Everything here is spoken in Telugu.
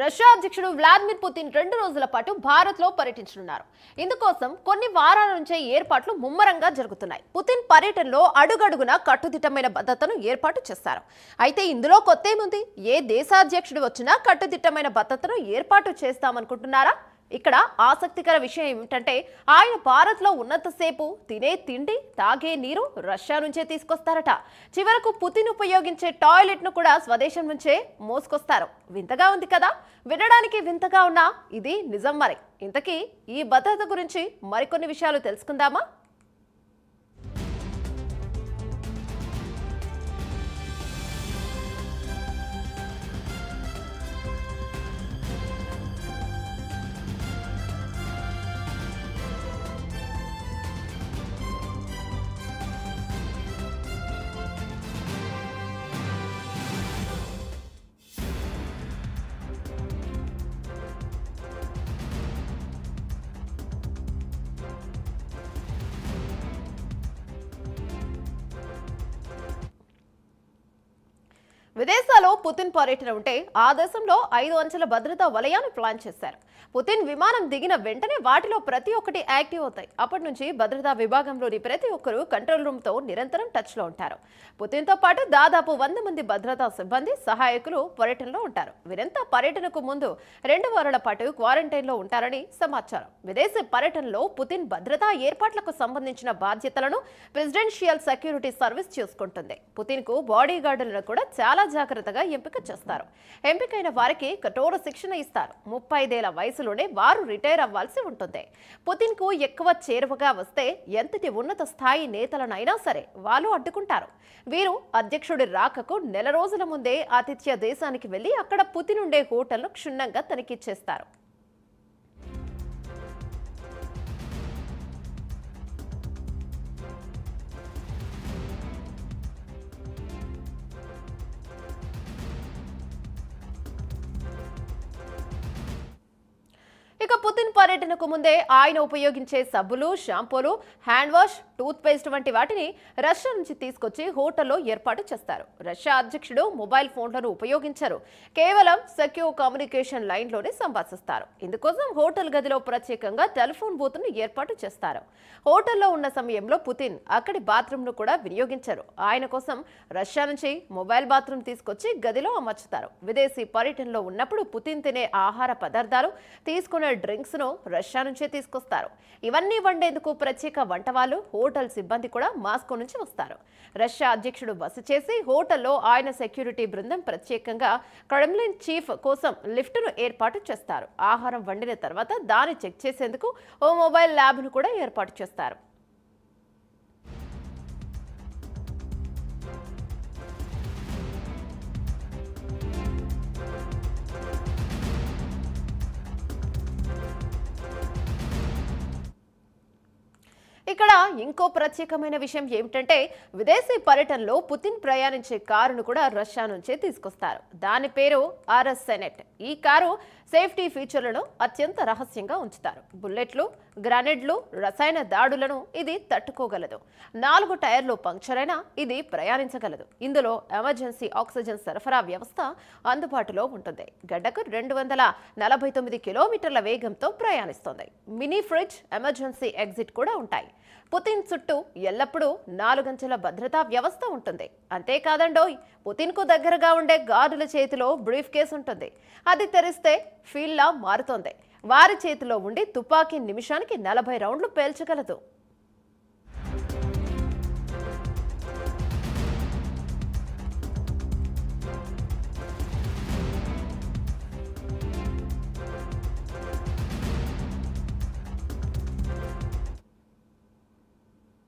రష్యా అధ్యక్షుడు వ్లాదిమిర్ పుతిన్ 2 రోజుల పాటు భారత్లో పర్యటించనున్నారు. ఇందుకోసం కొన్ని వారాల నుంచే ఏర్పాట్లు ముమ్మరంగా జరుగుతున్నాయి. పుతిన్ పర్యటనలో అడుగడుగునా కట్టుదిట్టమైన భద్రతను ఏర్పాటు చేశారు. అయితే ఇందులో కొత్తేముంది? ఏ దేశాధ్యక్షుడు వచ్చినా కట్టుదిట్టమైన భద్రతను ఏర్పాటు చేస్తామనుకుంటున్నారా? ఇక్కడ ఆసక్తికర విషయం ఏమిటంటే ఆయన భారత్లో ఉన్నంతసేపు తినే తిండి, తాగే నీరు రష్యా నుంచే తీసుకొస్తారట. చివరకు పుతిన్ ఉపయోగించే టాయిలెట్ ను కూడా స్వదేశం నుంచే మోసుకొస్తారు. వింతగా ఉంది కదా? వినడానికి వింతగా ఉన్నా ఇది నిజం. మరి ఇంతకీ ఈ భద్రత గురించి మరికొన్ని విషయాలు తెలుసుకుందామా? విదేశాల్లో పుతిన్ పర్యటన ఉంటే ఆ దేశంలో 5 అంచెల భద్రతా వలయాన్ని ప్లాన్ చేశారు. పుతిన్ విమానం దిగిన వెంటనే వాటిలో ప్రతి ఒక్కటి యాక్టివ్ అవుతాయి. అప్పటి నుంచి భద్రతా విభాగంలోని ప్రతి ఒక్కరూ కంట్రోల్ రూమ్ తో నిరంతరం టచ్ లో ఉంటారు. పుతిన్ తో పాటు దాదాపు 100 మంది భద్రతా సిబ్బంది, సహాయకులు పర్యటనలో ఉంటారు. వీరంతా పర్యటనకు ముందు 2 వారాల పాటు క్వారంటైన్ లో ఉంటారని సమాచారం. విదేశీ పర్యటనలో పుతిన్ భద్రతా ఏర్పాట్లకు సంబంధించిన బాధ్యతలను ప్రెసిడెన్షియల్ సెక్యూరిటీ సర్వీస్ చూసుకుంటుంది. పుతిన్ కు బాడీ గార్డులను కూడా చాలా జాగ్రత్తగా ఎంపిక చేస్తారు. ఎంపికైన వారికి కఠోర శిక్షణ ఇస్తారు. 35 ఏళ్ల వయసులోనే వారు రిటైర్ అవ్వాల్సి ఉంటుంది. పుతిన్ కు ఎక్కువ చేరువగా వస్తే ఎంతటి ఉన్నత స్థాయి నేతలనైనా సరే వాళ్ళు అడ్డుకుంటారు. వీరు అధ్యక్షుడి రాకకు నెల రోజుల ముందే ఆతిథ్య దేశానికి వెళ్లి అక్కడ పుతిన్ ఉండే హోటల్ను క్షుణ్ణంగా తనిఖీ చేస్తారు. ఇక పుతిన్ పర్యటనకు ముందే ఆయన ఉపయోగించే సబ్బులు, షాంపూలు, హ్యాండ్ వాష్, టూత్ పేస్ట్ వంటి వాటిని రష్యా నుంచి తీసుకొచ్చి హోటల్లో ఏర్పాటు చేస్తారు. రష్యా అధ్యక్షుడు మొబైల్ ఫోన్లను ఉపయోగించరు. కేవలం సెక్యూర్ కమ్యూనికేషన్ లైన్లోనే సంభాషిస్తారు. ఇందుకోసం హోటల్ గదిలో ప్రత్యేకంగా టెలిఫోన్ బూత్ను ఏర్పాటు చేస్తారు. హోటల్లో ఉన్న సమయంలో పుతిన్ అక్కడి బాత్రూమ్ను కూడా వినియోగించరు. ఆయన కోసం రష్యా నుంచి మొబైల్ బాత్రూమ్ తీసుకొచ్చి గదిలో అమర్చుతారు. విదేశీ పర్యటనలో ఉన్నప్పుడు పుతిన్ తినే ఆహార పదార్థాలు, తీసుకునే డ్రింక్స్ ను రష్యా నుంచే తీసుకొస్తారు. ఇవన్నీ వండేందుకు ప్రత్యేక వంటవాళ్ళు, హోటల్ సిబ్బంది కూడా మాస్కో నుంచి వస్తారు. రష్యా అధ్యక్షుడు బస చేసి హోటల్లో ఆయన సెక్యూరిటీ బృందం ప్రత్యేకంగా క్రెమ్లిన్ చీఫ్ కోసం లిఫ్ట్ ను ఏర్పాటు చేస్తారు. ఆహారం వండిన తర్వాత దాన్ని చెక్ చేసేందుకు ఓ మొబైల్ ల్యాబ్ ను కూడా ఏర్పాటు చేస్తారు. ఇక్కడ ఇంకో ప్రత్యేకమైన విషయం ఏమిటంటే విదేశీ పర్యటనలో పుతిన్ ప్రయాణించే కారును కూడా రష్యా నుంచే తీసుకొస్తారు. దాని పేరు RS సెనెట్. ఈ కారు సేఫ్టీ ఫీచర్లను అత్యంత రహస్యంగా ఉంచుతారు. బుల్లెట్లు, గ్రానైడ్లు, రసాయన దాడులను ఇది తట్టుకోగలదు. 4 టైర్లు పంక్చర్ అయినా ఇది ప్రయాణించగలదు. ఇందులో ఎమర్జెన్సీ ఆక్సిజన్ సరఫరా వ్యవస్థ అందుబాటులో ఉంటుంది. గడ్డకు 249 కిలోమీటర్ల వేగంతో ప్రయాణిస్తుంది. మినీ ఫ్రిడ్జ్, ఎమర్జెన్సీ ఎగ్జిట్ కూడా ఉంటాయి. పుతిన్ చుట్టూ ఎల్లప్పుడూ 4 అంచెల భద్రతా వ్యవస్థ ఉంటుంది. అంతేకాదండోయ్, పుతిన్ కు దగ్గరగా ఉండే గార్డుల చేతిలో బ్రీఫ్ కేస్ ఉంటుంది. అది తెరిస్తే ఫీల్డ్లా మారుతోంది. వారి చేతిలో ఉండి తుపాకీ నిమిషానికి 40 రౌండ్లు పేల్చగలదు.